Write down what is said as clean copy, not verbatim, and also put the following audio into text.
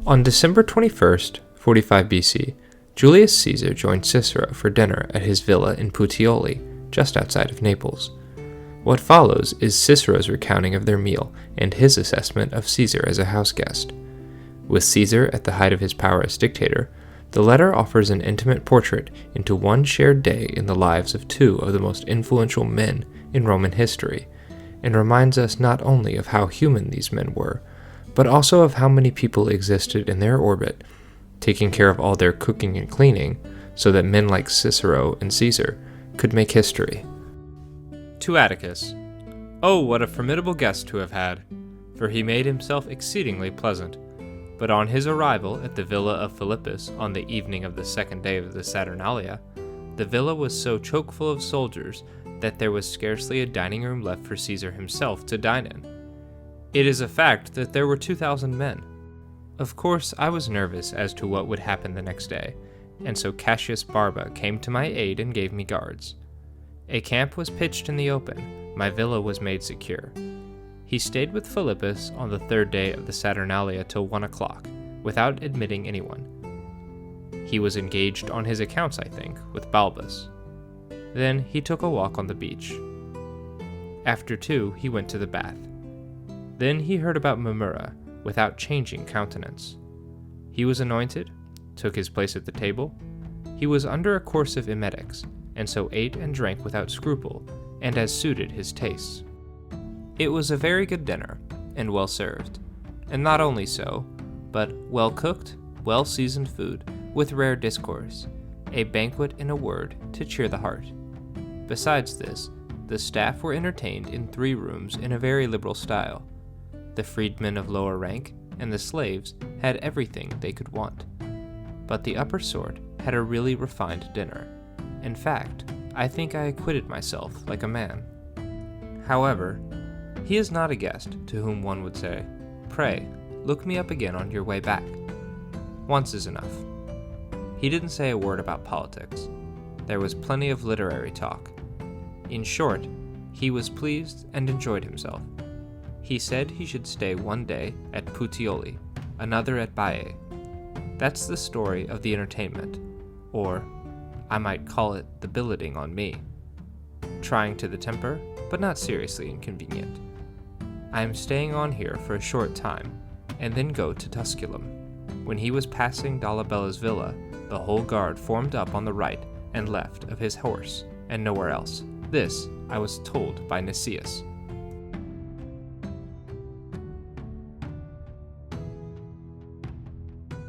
On December 21st, 45 BC, Julius Caesar joined Cicero for dinner at his villa in Puteoli, just outside of Naples. What follows is Cicero's recounting of their meal and his assessment of Caesar as a houseguest. With Caesar at the height of his power as dictator, the letter offers an intimate portrait into one shared day in the lives of two of the most influential men in Roman history, and reminds us not only of how human these men were, but also of how many people existed in their orbit, taking care of all their cooking and cleaning, so that men like Cicero and Caesar could make history. To Atticus, "Oh, what a formidable guest to have had! For he made himself exceedingly pleasant. But on his arrival at the villa of Philippus on the evening of the second day of the Saturnalia, the villa was so choke-full of soldiers that there was scarcely a dining room left for Caesar himself to dine in. It is a fact that there were 2,000 men. Of course, I was nervous as to what would happen the next day, and so Cassius Barba came to my aid and gave me guards. A camp was pitched in the open, my villa was made secure. He stayed with Philippus on the third day of the Saturnalia till 1 o'clock, without admitting anyone. He was engaged on his accounts, I think, with Balbus. Then he took a walk on the beach. After 2, he went to the bath. Then he heard about Mamurra, without changing countenance. He was anointed, took his place at the table. He was under a course of emetics, and so ate and drank without scruple, and as suited his tastes. It was a very good dinner, and well served, and not only so, but well cooked, well seasoned food, with rare discourse, a banquet in a word to cheer the heart. Besides this, the staff were entertained in 3 rooms in a very liberal style. The freedmen of lower rank and the slaves had everything they could want, but the upper sort had a really refined dinner. In fact, I think I acquitted myself like a man. However, he is not a guest to whom one would say, "Pray, look me up again on your way back." Once is enough. He didn't say a word about politics. There was plenty of literary talk. In short, he was pleased and enjoyed himself. He said he should stay 1 day at Puteoli, another at Baiae. That's the story of the entertainment, or I might call it the billeting on me. Trying to the temper, but not seriously inconvenient. I am staying on here for a short time, and then go to Tusculum. When he was passing Dolabella's villa, the whole guard formed up on the right and left of his horse, and nowhere else. This I was told by Nicias.